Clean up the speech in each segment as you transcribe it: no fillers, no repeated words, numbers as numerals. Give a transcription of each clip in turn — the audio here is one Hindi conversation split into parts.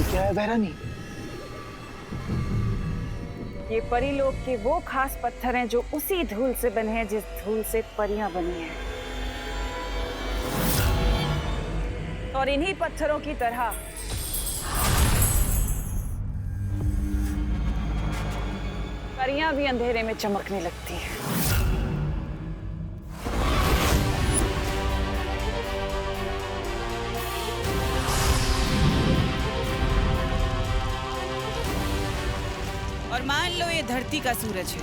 क्या है बहरानी? ये परीलोक के वो खास पत्थर हैं जो उसी धूल से बने हैं जिस धूल से परियां बनी हैं। और इन्हीं पत्थरों की तरह परियां भी अंधेरे में चमकने लगती हैं। और मान लो ये धरती का सूरज है।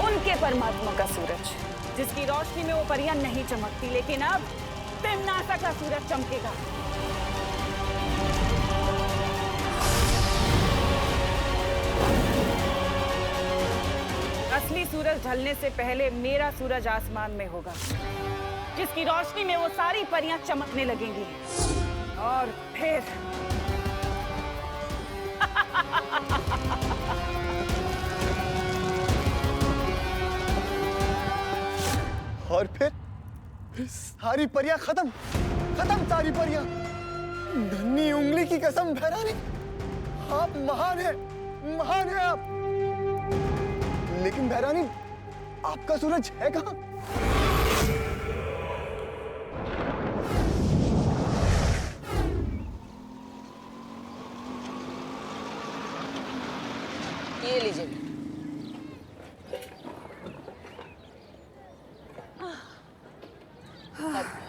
उनके परमात्मा का सूरज, जिसकी रोशनी में वो परियां नहीं चमकती, लेकिन अब तिम्नासा का सूरज चमकेगा। असली सूरज ढलने से पहले मेरा सूरज आसमान में होगा, जिसकी रोशनी में वो सारी परियां चमकने लगेंगी। और फिर और फिर सारी परियां खत्म सारी परियां। धन्नी उंगली की कसम बहरानी, आप महान है आप। लेकिन बहरानी, आपका सूरज है कहाँ? ये लीजिए।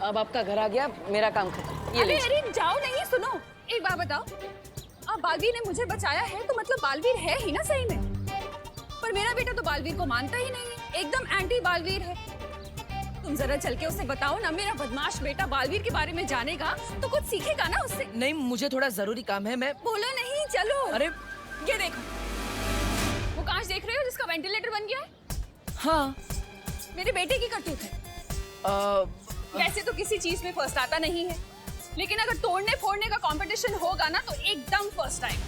अब आपका घर आ गया, मेरा काम खत्म। ये लीजिए। अरे जाओ नहीं, सुनो एक बात बताओ। अब बालवीर ने मुझे बचाया है तो मतलब बालवीर है ही ना सही में। पर मेरा बेटा तो बालवीर को मानता ही नहीं है, एकदम एंटी बालवीर है। तुम जरा चल के उसे बताओ ना, मेरा बदमाश बेटा बालवीर के बारे में जानेगा तो कुछ सीखेगा ना उससे। नहीं, मुझे थोड़ा जरूरी काम है। मैं बोलो नहीं, चलो। अरे ये देखो, वो कांच देख रहे हो जिसका वेंटिलेटर बन गया है? हाँ। मेरे बेटे की करतूत है। वैसे तो किसी चीज में फर्स्ट आता नहीं है, लेकिन अगर तोड़ने फोड़ने का कंपटीशन होगा ना तो एकदम फर्स्ट आएगा।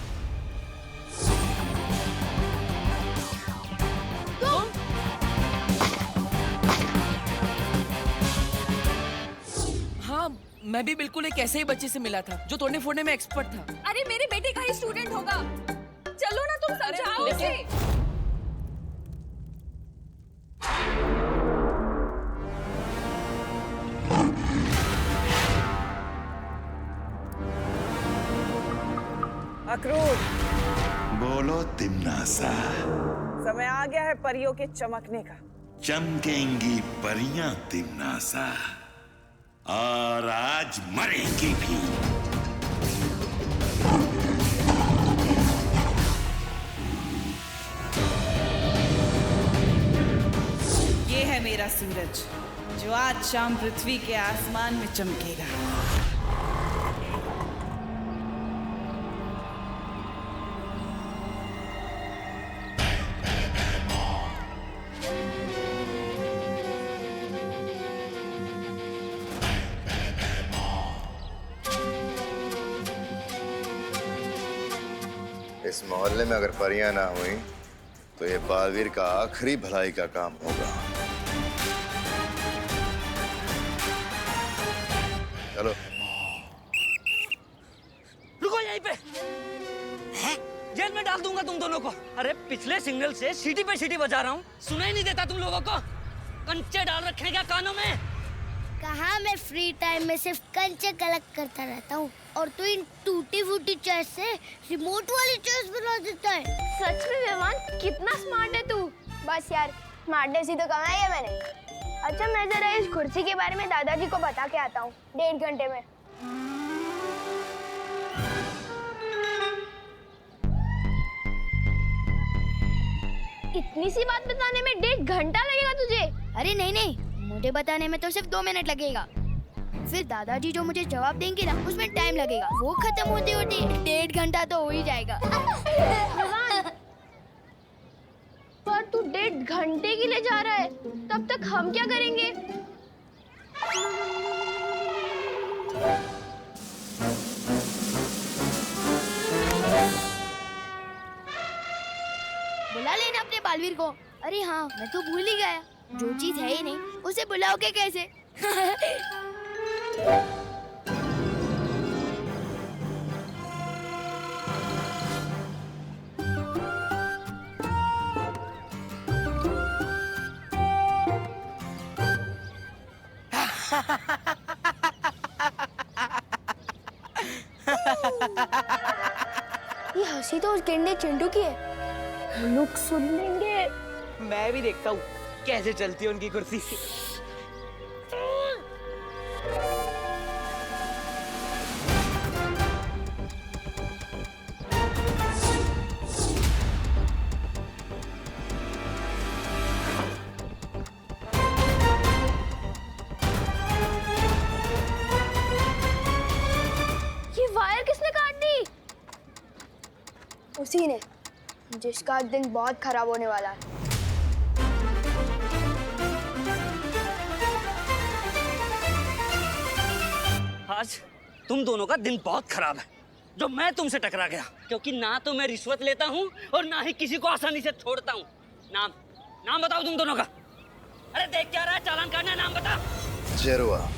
हाँ, मैं भी बिल्कुल एक ऐसे ही बच्चे से मिला था जो तोड़ने फोड़ने में एक्सपर्ट था। अरे मेरे बेटे का ही स्टूडेंट होगा। चलो ना, तुम समझाओ उसे। अक्रूर, बोलो तिम्नासा। समय आ गया है परियों के चमकने का। चमकेंगी परियां तिम्नासा, और आज मरेंगी भी। ये है मेरा सूरज, जो आज शाम पृथ्वी के आसमान में चमकेगा। इस मोहल्ले में अगर परियां ना हुई तो ये बालवीर का आखिरी भलाई का काम होगा। चलो। रुको यहीं पे। जेल में डाल दूंगा तुम दोनों को। अरे पिछले सिग्नल से सीटी पे सीटी बजा रहा हूँ, सुनाई नहीं देता तुम लोगों को? कंचे डाल रखे हैं क्या कानों में? कहाँ, मैं फ्री टाइम में सिर्फ कंचे कलेक्ट करता रहता हूँ और तू इन टूटी फूटी चेस से रिमोट वाली चेस बना देता है। सच में मेहमान, कितना स्मार्ट है तू। बस यार, स्मार्टनेस ही तो कमाई है मैंने। अच्छा, मैं जरा इस कुर्सी के बारे में दादाजी को बता के आता हूँ 1.5 घंटे में। इतनी सी बात बताने में 1.5 घंटा लगेगा तुझे? अरे नहीं, मुझे बताने में तो सिर्फ 2 मिनट लगेगा। फिर दादाजी जो मुझे जवाब देंगे ना, उसमें टाइम लगेगा। वो खत्म होते होते 1.5 घंटा तो हो ही जाएगा। पर तू 1.5 घंटे के लिए जा रहा है, तब तक हम क्या करेंगे? बुला लेना अपने बालवीर को। अरे हाँ, मैं तो भूल ही गया, जो चीज है ही नहीं उसे बुलाओगे कैसे? ये हंसी तो उस गेंडे चिंटू की है। लोग सुन लेंगे। मैं भी देखता हूँ कैसे चलती है उनकी कुर्सी। ये वायर किसने काट दी? उसी ने, जिसका दिन बहुत खराब होने वाला है। आज तुम दोनों का दिन बहुत खराब है जो मैं तुमसे टकरा गया, क्योंकि ना तो मैं रिश्वत लेता हूँ और ना ही किसी को आसानी से छोड़ता हूँ। नाम नाम बताओ तुम दोनों का। अरे देख क्या रहा है, चालान काटना है, नाम बता। जेरुआ।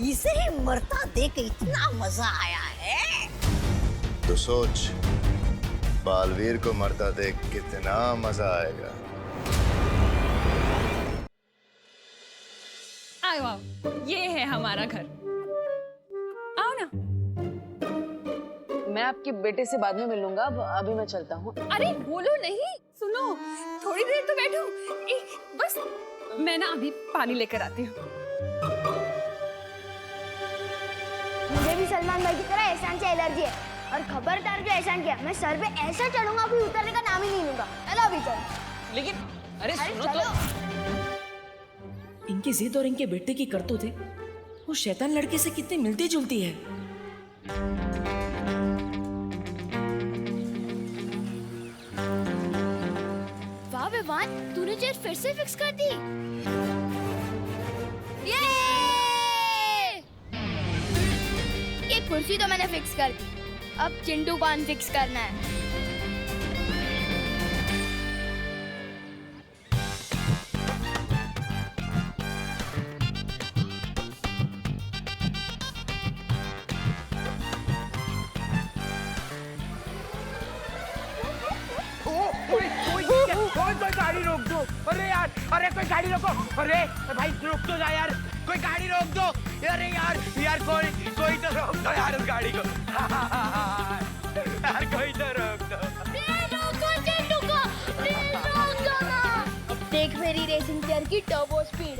इसे ही मरता देख इतना मजा आया है। तो सोच, बालवीर को मरता देख कितना मजा आएगा। आओ आओ, ये है हमारा घर। आओ ना। मैं आपके बेटे से बाद में मिलूंगा, अभी मैं चलता हूँ। अरे बोलो नहीं, सुनो, थोड़ी देर तो बैठो। बस मैं ना अभी पानी लेकर आती हूँ। मुझे भी सलमान भाई की तरह एहसान से एलर्जी है, और खबरदार जो एहसान किया मैं सर पे ऐसा चढ़ूंगा कि उतरने का नाम ही नहीं लूंगा। चलो अभी चलो। लेकिन अरे सुनो चलो। तो इनकी जिद और इनके बेटे की करतूत वो शैतान लड़के से कितनी मिलती जुलती है। वाह विवान, तूने चेयर फिर से फिक्स कर दी। ये कुर्सी तो मैंने फिक्स कर दी, अब चिंटू को अनफिक्स करना है। कोई गाड़ी रोक दो। अरे यार, अरे कोई गाड़ी रोको। अरे भाई रोक तो जा यार, कोई गाड़ी रोक दो। अरे यार यार कोई तो रोक दो यार उस गाड़ी को। यार कोई तो रोक दो। देख मेरी रेसिंग चेयर की टर्बो स्पीड।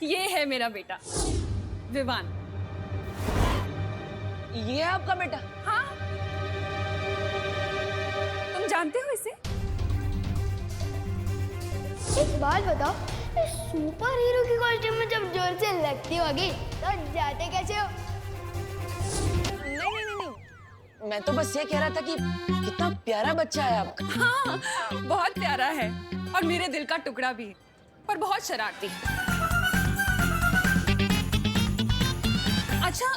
ये है मेरा बेटा विवान। ये है आपका बेटा? हाँ, तुम जानते हो इसे? एक बात बताओ, सुपर हीरो की कॉस्ट्यूम में जब जोर से लगती होगी तो जाते कैसे हो? नहीं, मैं तो बस ये कह रहा था कि कितना प्यारा बच्चा है आपका। हाँ, बहुत प्यारा है और मेरे दिल का टुकड़ा भी, पर बहुत शरारती है। अच्छा,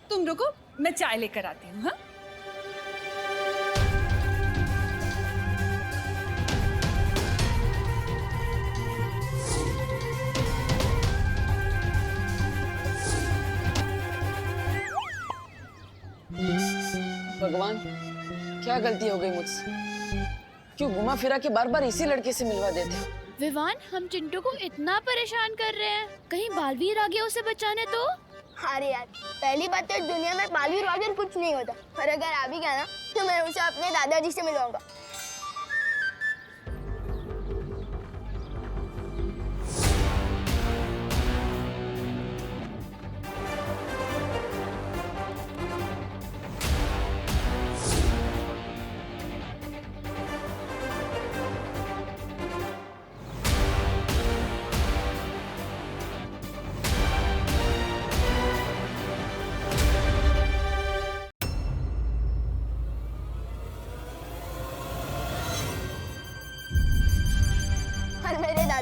तुम रुको, मैं चाय लेकर आती हूँ। हाँ? भगवान, क्या गलती हो गई मुझसे? क्यों घुमा फिरा के बार बार इसी लड़के से मिलवा देते हो? विवान, हम चिंटू को इतना परेशान कर रहे हैं, कहीं बालवीर आ गया उसे बचाने तो? अरे यार, पहली बात तो दुनिया में बालवीर वालवीर कुछ नहीं होता, और अगर आ भी गया ना तो मैं उसे अपने दादाजी से मिलवाऊंगा।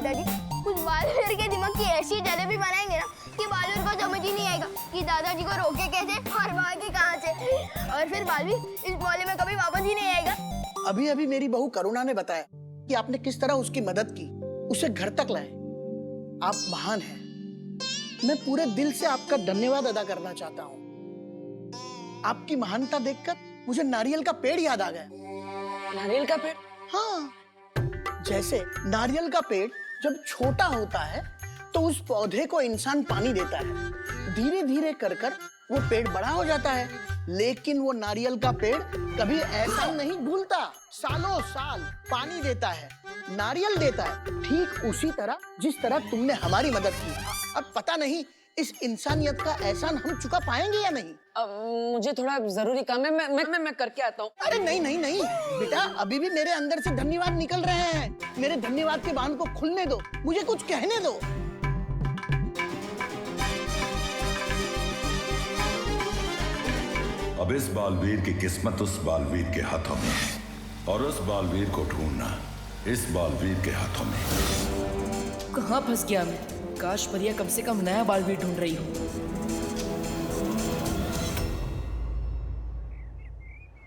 दादाजी उस बालवीर के दिमाग की ऐसी जलेबी बनाएंगे ना कि बालवीर को समझ ही नहीं आएगा कि दादाजी को रोके कैसे और भागे कहाँ से। और फिर बालवीर इस मोहल्ले में कभी वापस ही नहीं आएगा। अभी अभी मेरी बहू करुणा ने बताया कि आपने किस तरह उसकी मदद की, उसे घर तक लाए। आप महान हैं। मैं पूरे दिल से आपका धन्यवाद अदा करना चाहता हूँ। आपकी महानता देखकर मुझे नारियल का पेड़ याद आ गया। नारियल का पेड़? हाँ, जैसे नारियल का पेड़ जब छोटा होता है तो उस पौधे को इंसान पानी देता है, धीरे धीरे कर कर वो पेड़ बड़ा हो जाता है। लेकिन वो नारियल का पेड़ कभी ऐसा नहीं भूलता, सालों साल पानी देता है, नारियल देता है, ठीक उसी तरह जिस तरह तुमने हमारी मदद की। अब पता नहीं इस इंसानियत का एहसान हम चुका पाएंगे या नहीं। मुझे थोड़ा जरूरी काम है, मैं करके आता हूँ। अरे नहीं नहीं नहीं बेटा, अभी भी मेरे अंदर से धन्यवाद निकल रहे हैं। मेरे धन्यवाद के बांध को खुलने दो, मुझे कुछ कहने दो। अब इस बालवीर की किस्मत उस बालवीर के हाथों में है, और उस बालवीर को ढूंढना इस बालवीर के हाथों में। कहाँ फंस गया मैं? काश परिया कम से कम नया बालवीर ढूंढ रही हो।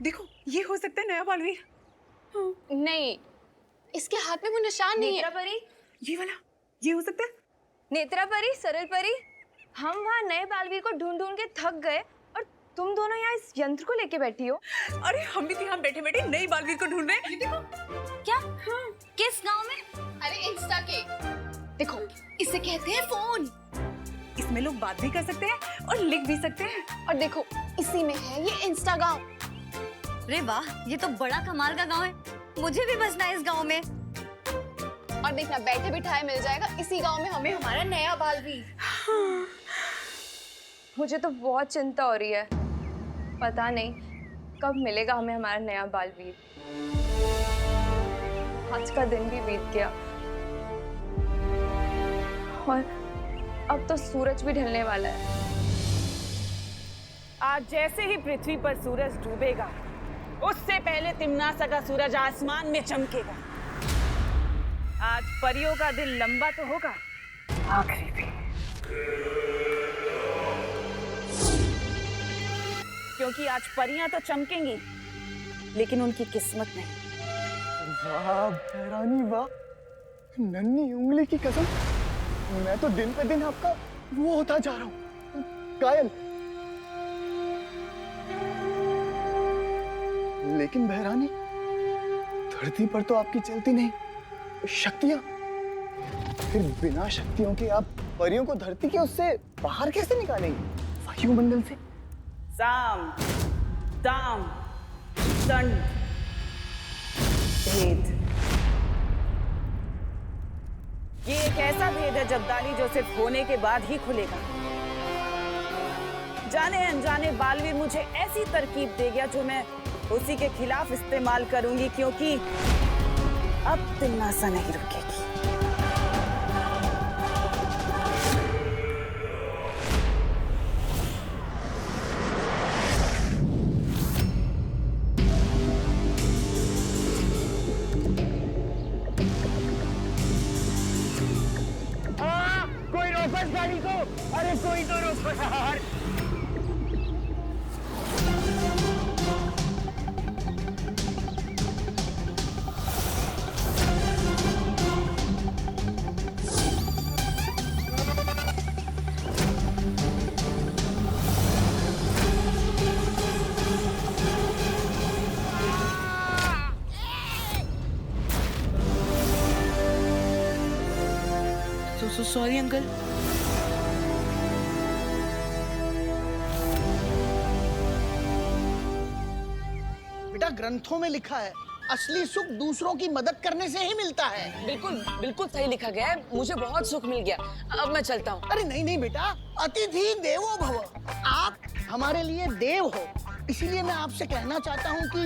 देखो, ये हो सकता है नया बालवीर। नहीं, इसके हाथ में वो निशान नहीं है। नेत्रा परी, ये वाला, ये हो सकता है। नेत्रा परी, सरल परी, हम वहाँ नए बालवीर को ढूंढ ढूंढ के थक गए और तुम दोनों यहाँ इस यंत्र को लेके बैठी हो। अरे हम भी यहाँ बैठे बैठे नई बालवीर को ढूंढ रहे हैं। देखो। क्या? किस गांव में? अरे इंस्टा के। देखो, इसे कहते हैं फोन। इसमें लोग बात भी कर सकते हैं और लिख भी सकते हैं। और देखो, इसी में है ये इंस्टाग्राम। अरे वाह, ये तो बड़ा कमाल का गांव है। मुझे भी बसना है इस गांव में। और देखना, बैठे बिठाए मिल जाएगा इसी गांव में हमें हमारा नया बालवीर। मुझे तो बहुत चिंता हो रही है। पता नहीं कब मिलेगा हमें हमारा नया बालवीर। आज का दिन भी बीत गया और अब तो सूरज भी ढलने वाला है। आज जैसे ही पृथ्वी पर सूरज डूबेगा, उससे पहले तिम्नासा का सूरज आसमान में चमकेगा। आज परियों का दिल लंबा तो होगा, आखिरी भी। क्योंकि आज परियां तो चमकेंगी, लेकिन उनकी किस्मत नहीं। वाह भैरानी वाह, नन्ही उंगली की कसम, मैं तो दिन पे दिन आपका वो होता जा रहा हूँ, कायल। लेकिन बहरानी, धरती पर तो आपकी चलती नहीं शक्तियां, फिर बिना शक्तियों के आप परियों को धरती के उससे बाहर कैसे निकालेंगे, वायुमंडल से? साम, दाम, दंड, भेद। ये एक ऐसा भेद है जब्दाली जो सिर्फ होने के बाद ही खुलेगा। जाने अनजाने बालवीर मुझे ऐसी तरकीब दे गया जो मैं उसी के खिलाफ इस्तेमाल करूंगी, क्योंकि अब तिम्नासा नहीं रुकेगी। कोई रोको इस गाड़ी को। अरे कोई तो रोको यार। Sorry uncle. बेटा, ग्रंथों में लिखा है, असली सुख दूसरों की मदद करने से ही मिलता है। बिल्कुल बिल्कुल सही लिखा गया है। मुझे बहुत सुख मिल गया। अब मैं चलता हूँ। अरे नहीं नहीं बेटा, अतिथि देवो भव, आप हमारे लिए देव हो, इसीलिए मैं आपसे कहना चाहता हूँ कि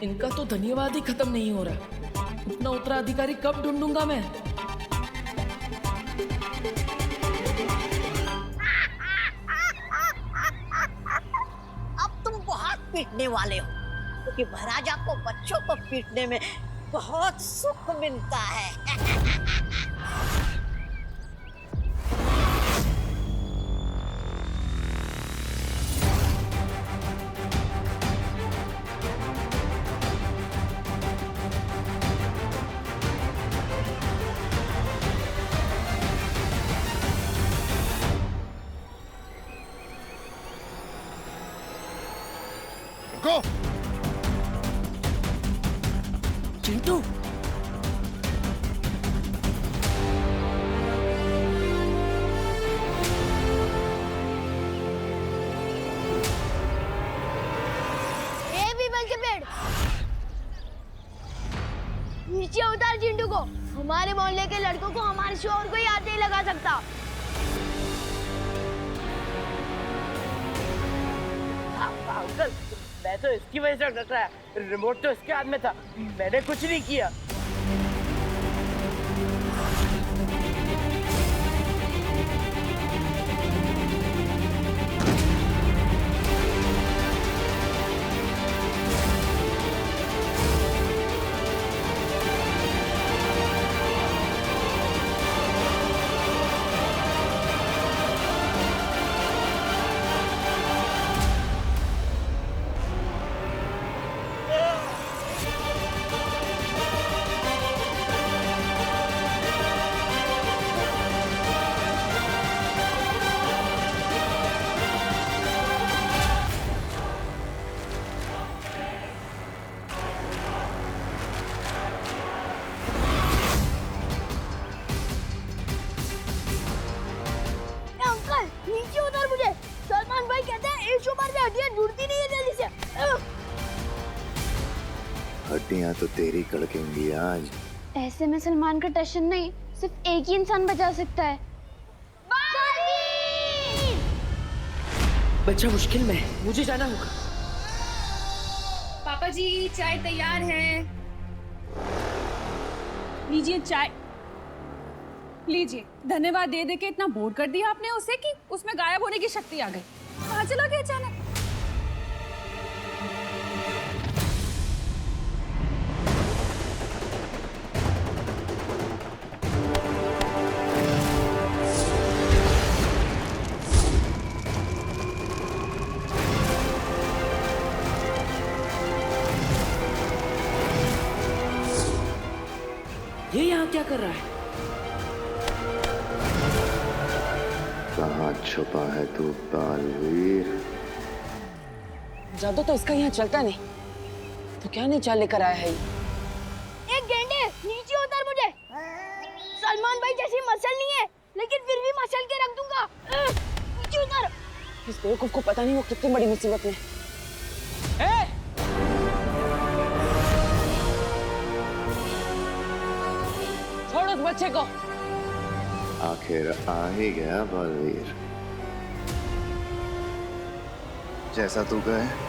इनका तो धन्यवाद ही खत्म नहीं हो रहा। इतना उत्तराधिकारी कब ढूंढूंगा मैं? अब तुम बहुत पीटने वाले हो, क्योंकि महाराजा को बच्चों को पीटने में बहुत सुख मिलता है। रुको। चिंटू, ए पीपल के पेड़, नीचे उतार चिंटू को। हमारे मोहल्ले के लड़कों को हमारे शोर कोई हाथ नहीं लगा सकता। अंकल, मैं तो इसकी वजह से डर रहा है। रिमोट तो इसके हाथ में था, मैंने कुछ नहीं किया। हड्डियां तो तेरी कड़केंगी आज। ऐसे में सलमान का टशन नहीं, सिर्फ एक ही इंसान बचा सकता है। बच्चा मुश्किल में है, मुझे जाना होगा। पापा जी चाय तैयार है, लीजिए चाय। लीजिए। धन्यवाद दे दे के इतना बोर कर दिया आपने उसे कि उसमें गायब होने की शक्ति आ गई। कहाँ चला गया अचानक? ये यहाँ क्या कर रहा है? कहाँ छुपा है तू बालवीर? जादू तो इसका यहाँ चलता नहीं, तो क्या नहीं चाल लेकर आया है ये? एक गेंडे नीचे उतार मुझे। सलमान भाई जैसी मसल नहीं है, लेकिन फिर भी मसल के रख दूंगा। नीचे उतार। इस बेवकूफ को पता नहीं वो कितनी बड़ी मुसीबत में है। छोड़ उस बच्चे को। आखिर आ ही गया बालवीर, जैसा तू कहे।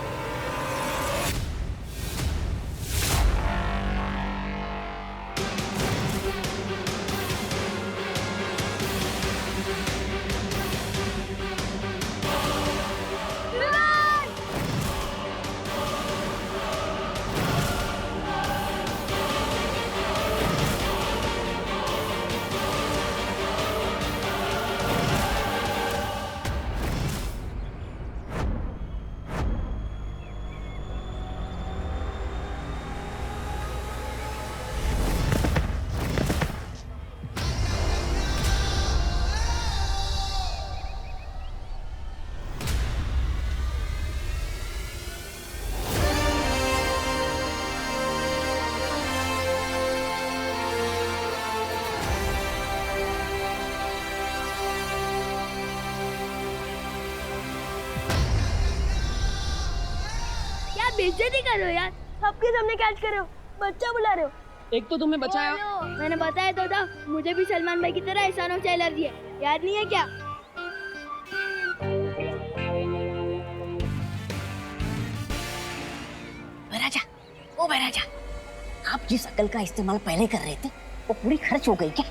बेइज्जती कर रहे हो यार, सबके सामने कैच कर रहे हो, बच्चा बुला रहे हो। एक तो तुमने बचाया। मैंने बताया तो था, मुझे भी सलमान भाई की तरह एहसानों से एलर्जी है, याद नहीं है क्या? बैराजा, ओ बैराजा, आप जिस अकल का इस्तेमाल पहले कर रहे थे, वो पूरी खर्च हो गई क्या?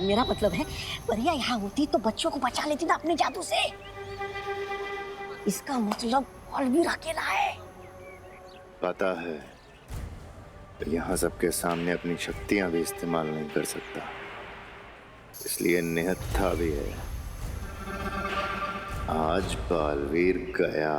मेरा मतलब है, परिया यहाँ होती तो बच्चों को बचा लेती ना अपने जादू से। इसका मतलब बालवीर अकेला है। पता है, यहाँ सबके सामने अपनी शक्तियां भी इस्तेमाल नहीं कर सकता, इसलिए निहत्था भी है। आज बालवीर गया।